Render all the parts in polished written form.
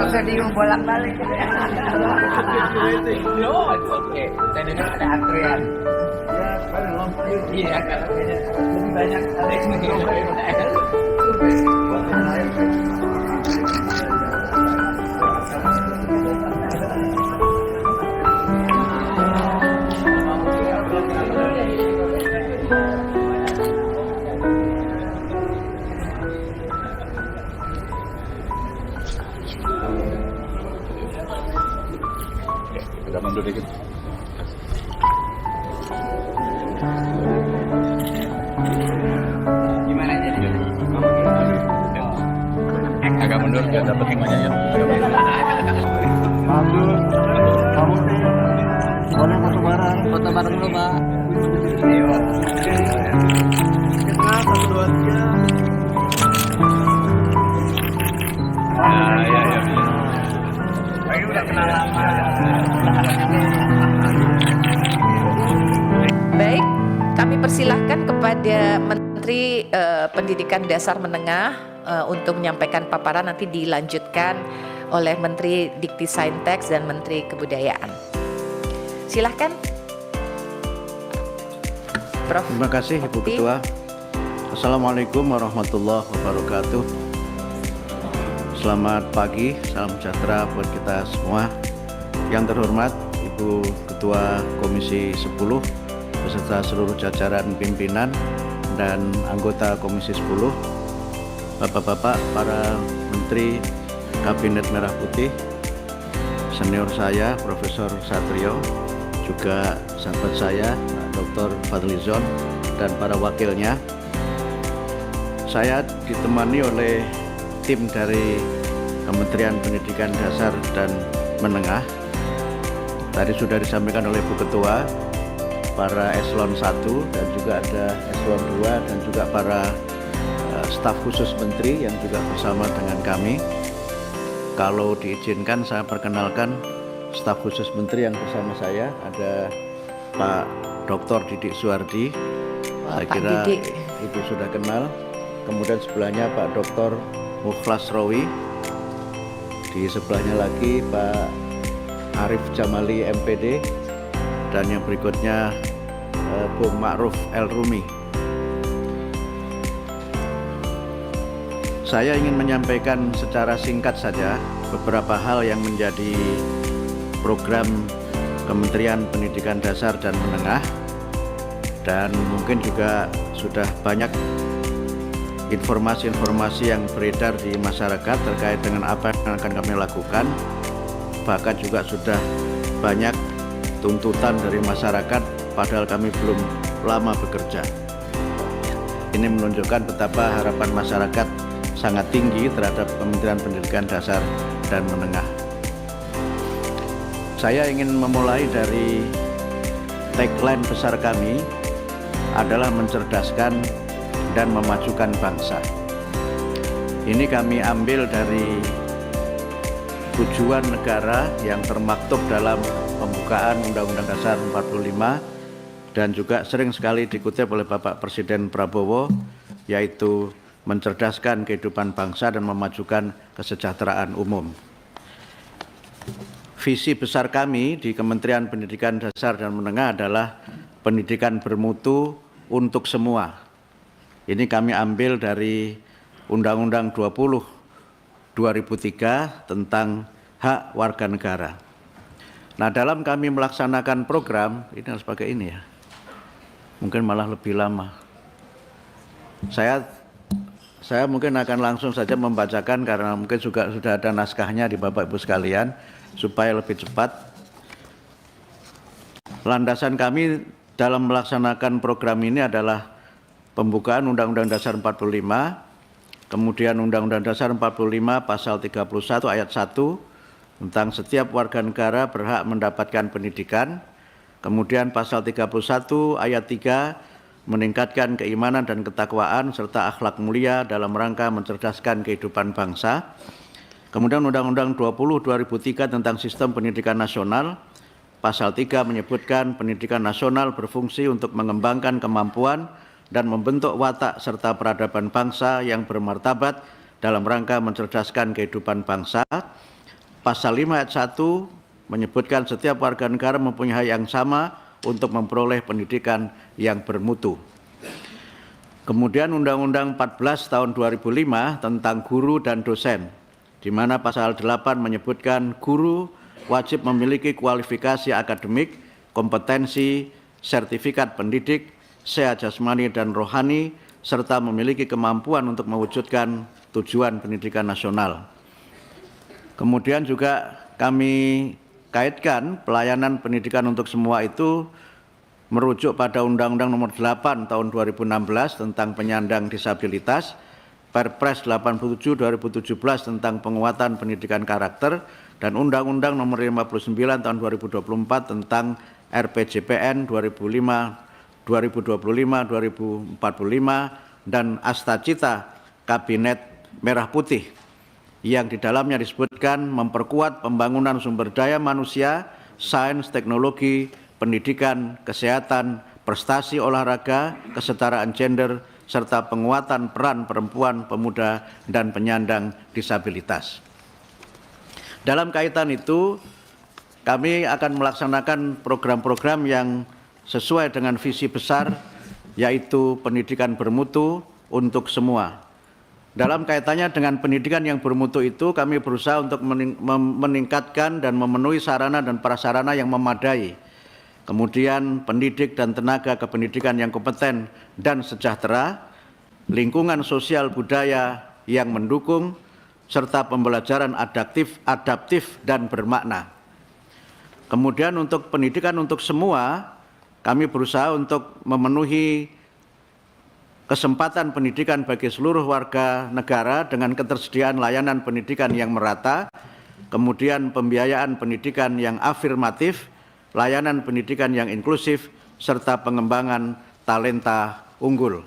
Jadi bolak-balik. Oke, saya dengar ada antrian. Iya, karena lebih banyak agak mundur dikit. Gimana jadi? Agak mundur biar dapat semuanya ya. Foto bareng dulu, Pak. Ayo. Kita 1, 2, 3. Ya. Ini udah kenal lama. Baik, kami persilahkan kepada Menteri Pendidikan Dasar Menengah untuk menyampaikan paparan, nanti dilanjutkan oleh Menteri Dikti-Saintek dan Menteri Kebudayaan. Silahkan, Prof. Terima kasih Ibu Ketua. Assalamualaikum warahmatullahi wabarakatuh. Selamat pagi, salam sejahtera buat kita semua. Yang terhormat Ibu Ketua Komisi 10 beserta seluruh jajaran pimpinan dan anggota Komisi 10, Bapak-bapak, para Menteri Kabinet Merah Putih, senior saya Profesor Satrio, juga sahabat saya Dr. Fadlizon dan para wakilnya. Saya ditemani oleh tim dari Kementerian Pendidikan Dasar dan Menengah. Tadi sudah disampaikan oleh Bu Ketua, para eselon 1 dan juga ada eselon 2 dan juga para staf khusus menteri yang juga bersama dengan kami. Kalau diizinkan saya perkenalkan staf khusus menteri yang bersama saya. Ada Pak Dr. Didik Suardi, saya kira Ibu sudah kenal. Kemudian sebelahnya Pak Dr. Mukhlas Rawi, di sebelahnya lagi Pak Arif Jamali MPD, dan yang berikutnya Bung Ma'ruf El Rumi. Saya ingin menyampaikan secara singkat saja beberapa hal yang menjadi program Kementerian Pendidikan Dasar dan Menengah, dan mungkin juga sudah banyak informasi-informasi yang beredar di masyarakat terkait dengan apa yang akan kami lakukan. Bahkan juga sudah banyak tuntutan dari masyarakat padahal kami belum lama bekerja. Ini menunjukkan betapa harapan masyarakat sangat tinggi terhadap Kementerian Pendidikan Dasar dan Menengah. Saya ingin memulai dari tagline besar kami adalah mencerdaskan dan memajukan bangsa. Ini kami ambil dari tujuan negara yang termaktub dalam pembukaan Undang-Undang Dasar 45 dan juga sering sekali dikutip oleh Bapak Presiden Prabowo, yaitu mencerdaskan kehidupan bangsa dan memajukan kesejahteraan umum. Visi besar kami di Kementerian Pendidikan Dasar dan Menengah adalah pendidikan bermutu untuk semua. Ini kami ambil dari Undang-Undang 20/2003 tentang hak warga negara. Nah, dalam kami melaksanakan program, ini harus pakai ini ya, mungkin malah lebih lama. Saya saya mungkin akan langsung saja membacakan karena mungkin juga sudah ada naskahnya di Bapak Ibu sekalian supaya lebih cepat. Landasan kami dalam melaksanakan program ini adalah pembukaan Undang-Undang Dasar 45, kemudian Undang-Undang Dasar 45 pasal 31 ayat 1 tentang setiap warga negara berhak mendapatkan pendidikan, kemudian pasal 31 ayat 3 meningkatkan keimanan dan ketakwaan serta akhlak mulia dalam rangka mencerdaskan kehidupan bangsa. Kemudian Undang-Undang 20/2003 tentang sistem pendidikan nasional, pasal 3 menyebutkan pendidikan nasional berfungsi untuk mengembangkan kemampuan dan membentuk watak serta peradaban bangsa yang bermartabat dalam rangka mencerdaskan kehidupan bangsa. Pasal 5 ayat 1 menyebutkan setiap warga negara mempunyai hak yang sama untuk memperoleh pendidikan yang bermutu. Kemudian Undang-Undang 14 tahun 2005 tentang guru dan dosen, di mana pasal 8 menyebutkan guru wajib memiliki kualifikasi akademik, kompetensi, sertifikat pendidik, sehat jasmani dan rohani, serta memiliki kemampuan untuk mewujudkan tujuan pendidikan nasional. Kemudian juga kami kaitkan pelayanan pendidikan untuk semua itu merujuk pada Undang-Undang Nomor 8 Tahun 2016 tentang penyandang disabilitas, Perpres 87 2017 tentang penguatan pendidikan karakter, dan Undang-Undang Nomor 59 Tahun 2024 tentang RPJPN 2025-2045 dan Astacita Kabinet Merah Putih, yang di dalamnya disebutkan memperkuat pembangunan sumber daya manusia, sains, teknologi, pendidikan, kesehatan, prestasi olahraga, kesetaraan gender, serta penguatan peran perempuan, pemuda, dan penyandang disabilitas. Dalam kaitan itu, kami akan melaksanakan program-program yang sesuai dengan visi besar, yaitu pendidikan bermutu untuk semua. Dalam kaitannya dengan pendidikan yang bermutu itu, kami berusaha untuk meningkatkan dan memenuhi sarana dan prasarana yang memadai. Kemudian pendidik dan tenaga kependidikan yang kompeten dan sejahtera, lingkungan sosial budaya yang mendukung, serta pembelajaran adaptif dan bermakna. Kemudian untuk pendidikan untuk semua, kami berusaha untuk memenuhi kesempatan pendidikan bagi seluruh warga negara dengan ketersediaan layanan pendidikan yang merata, kemudian pembiayaan pendidikan yang afirmatif, layanan pendidikan yang inklusif, serta pengembangan talenta unggul.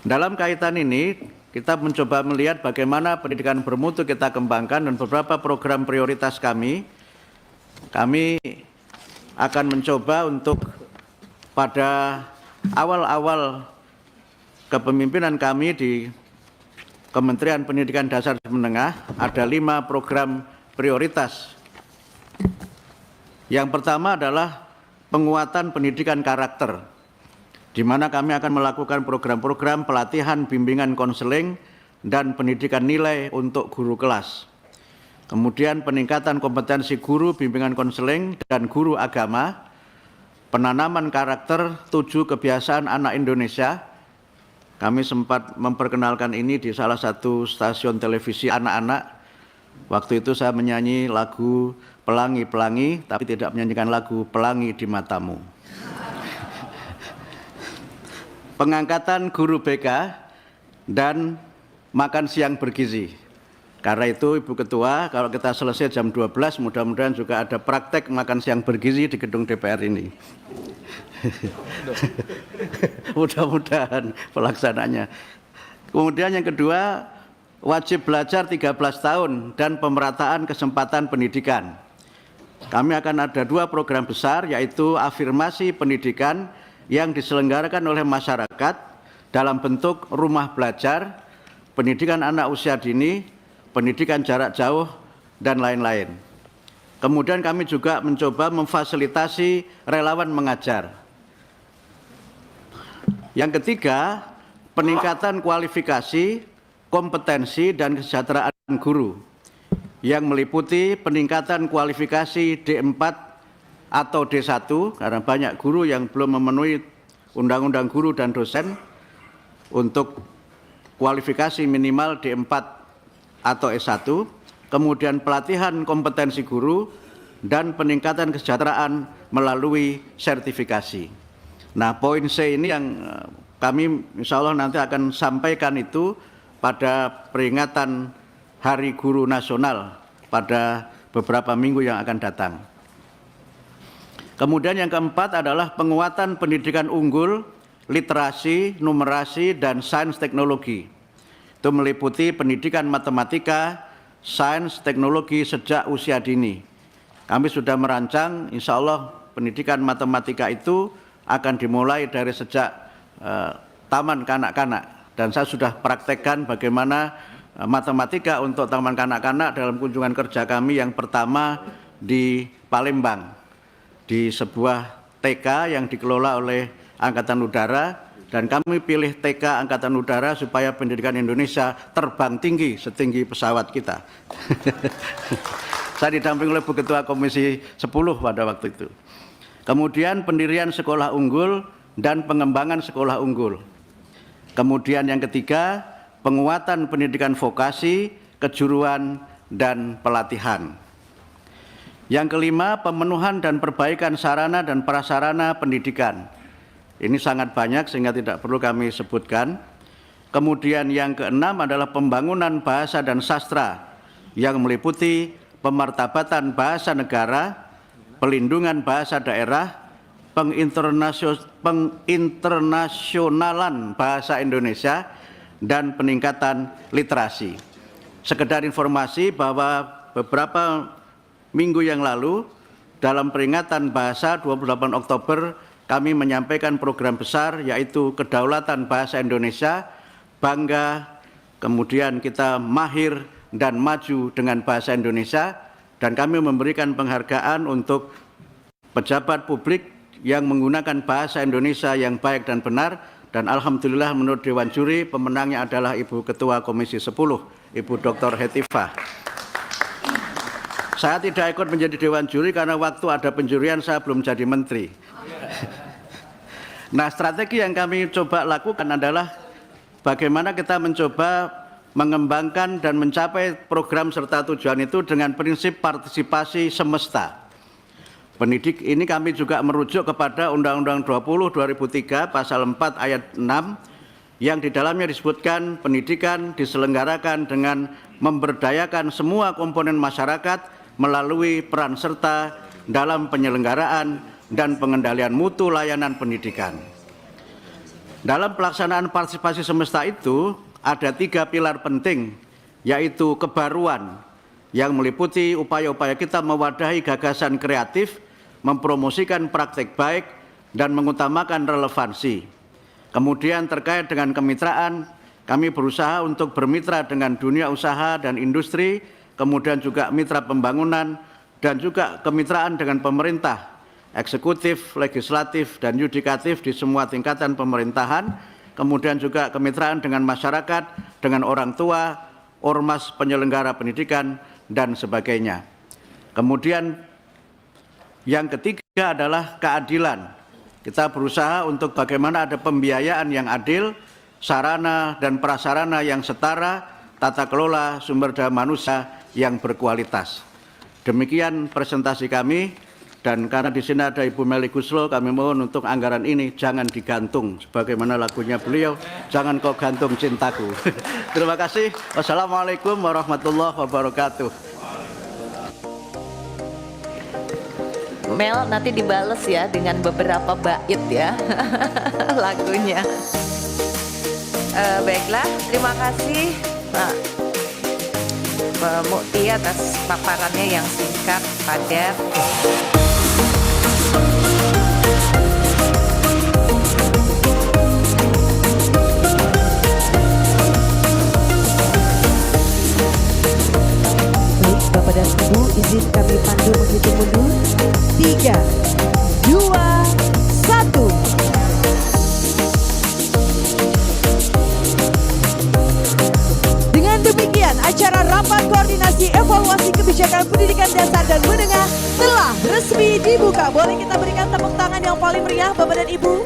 Dalam kaitan ini, kita mencoba melihat bagaimana pendidikan bermutu kita kembangkan, dan beberapa program prioritas kami akan mencoba untuk pada awal-awal kepemimpinan kami di Kementerian Pendidikan Dasar dan Menengah ada 5 program prioritas. Yang pertama adalah penguatan pendidikan karakter, di mana kami akan melakukan program-program pelatihan, bimbingan konseling, dan pendidikan nilai untuk guru kelas. Kemudian peningkatan kompetensi guru, bimbingan konseling, dan guru agama, penanaman karakter 7 kebiasaan anak Indonesia. Kami sempat memperkenalkan ini di salah satu stasiun televisi anak-anak. Waktu itu saya menyanyi lagu Pelangi-Pelangi, tapi tidak menyanyikan lagu Pelangi di Matamu. Pengangkatan guru BK dan makan siang bergizi. Karena itu Ibu Ketua, kalau kita selesai jam 12, mudah-mudahan juga ada praktek makan siang bergizi di gedung DPR ini. Mudah-mudahan pelaksananya. Kemudian yang kedua, wajib belajar 13 tahun dan pemerataan kesempatan pendidikan. Kami akan ada 2 program besar, yaitu afirmasi pendidikan yang diselenggarakan oleh masyarakat dalam bentuk rumah belajar, pendidikan anak usia dini, pendidikan jarak jauh, dan lain-lain. Kemudian kami juga mencoba memfasilitasi relawan mengajar. Yang ketiga, peningkatan kualifikasi, kompetensi, dan kesejahteraan guru yang meliputi peningkatan kualifikasi D4 atau D1, karena banyak guru yang belum memenuhi Undang-Undang Guru dan Dosen, untuk kualifikasi minimal D4 atau S1, kemudian pelatihan kompetensi guru, dan peningkatan kesejahteraan melalui sertifikasi. Nah, poin C ini yang kami insya Allah nanti akan sampaikan itu pada peringatan Hari Guru Nasional pada beberapa minggu yang akan datang. Kemudian yang keempat adalah penguatan pendidikan unggul, literasi, numerasi, dan sains teknologi. Itu meliputi pendidikan matematika, sains, teknologi sejak usia dini. Kami sudah merancang, insya Allah pendidikan matematika itu akan dimulai dari sejak taman kanak-kanak. Dan saya sudah praktekkan bagaimana matematika untuk taman kanak-kanak dalam kunjungan kerja kami yang pertama di Palembang, di sebuah TK yang dikelola oleh Angkatan Udara, dan kami pilih TK Angkatan Udara supaya pendidikan Indonesia terbang tinggi setinggi pesawat kita. Saya didampingi oleh Bu Ketua Komisi 10 pada waktu itu. Kemudian pendirian sekolah unggul dan pengembangan sekolah unggul. Kemudian yang ketiga, penguatan pendidikan vokasi, kejuruan, dan pelatihan. Yang kelima, pemenuhan dan perbaikan sarana dan prasarana pendidikan. Ini sangat banyak sehingga tidak perlu kami sebutkan. Kemudian yang keenam adalah pembangunan bahasa dan sastra yang meliputi pemartabatan bahasa negara, pelindungan bahasa daerah, penginternasyonalan bahasa Indonesia, dan peningkatan literasi. Sekedar informasi bahwa beberapa minggu yang lalu dalam peringatan bahasa 28 Oktober kami menyampaikan program besar yaitu kedaulatan bahasa Indonesia, bangga, kemudian kita mahir dan maju dengan bahasa Indonesia, dan kami memberikan penghargaan untuk pejabat publik yang menggunakan bahasa Indonesia yang baik dan benar, dan alhamdulillah menurut Dewan Juri pemenangnya adalah Ibu Ketua Komisi 10, Ibu Dr. Hetifah. Saya tidak ikut menjadi Dewan Juri karena waktu ada penjurian saya belum jadi menteri. Nah, strategi yang kami coba lakukan adalah bagaimana kita mencoba mengembangkan dan mencapai program serta tujuan itu dengan prinsip partisipasi semesta. Pendidik ini kami juga merujuk kepada Undang-Undang 20 2003 pasal 4 ayat 6 yang di dalamnya disebutkan pendidikan diselenggarakan dengan memberdayakan semua komponen masyarakat melalui peran serta dalam penyelenggaraan dan pengendalian mutu layanan pendidikan. Dalam pelaksanaan partisipasi semesta itu ada 3 pilar penting, yaitu kebaruan yang meliputi upaya-upaya kita mewadahi gagasan kreatif, mempromosikan praktek baik, dan mengutamakan relevansi. Kemudian terkait dengan kemitraan, kami berusaha untuk bermitra dengan dunia usaha dan industri, kemudian juga mitra pembangunan, dan juga kemitraan dengan pemerintah, eksekutif, legislatif, dan yudikatif di semua tingkatan pemerintahan, kemudian juga kemitraan dengan masyarakat, dengan orang tua, ormas penyelenggara pendidikan, dan sebagainya. Kemudian yang ketiga adalah keadilan. Kita berusaha untuk bagaimana ada pembiayaan yang adil, sarana dan prasarana yang setara, tata kelola sumber daya manusia yang berkualitas. Demikian presentasi kami. Dan karena di sini ada Ibu Meli Guslo, kami mohon untuk anggaran ini jangan digantung. Sebagaimana lagunya beliau, jangan kau gantung cintaku. Terima kasih. Wassalamualaikum warahmatullahi wabarakatuh. Mel nanti dibales ya dengan beberapa bait ya lagunya. Baiklah, terima kasih Pak Mukti atas paparannya yang singkat, padat. Bapak dan Ibu, izin kami pandu menghitung mundur. 3, 2, 1. Dengan demikian, acara rapat koordinasi evaluasi kebijakan pendidikan dasar dan menengah telah resmi dibuka. Boleh kita berikan tepuk tangan yang paling meriah, Bapak dan Ibu.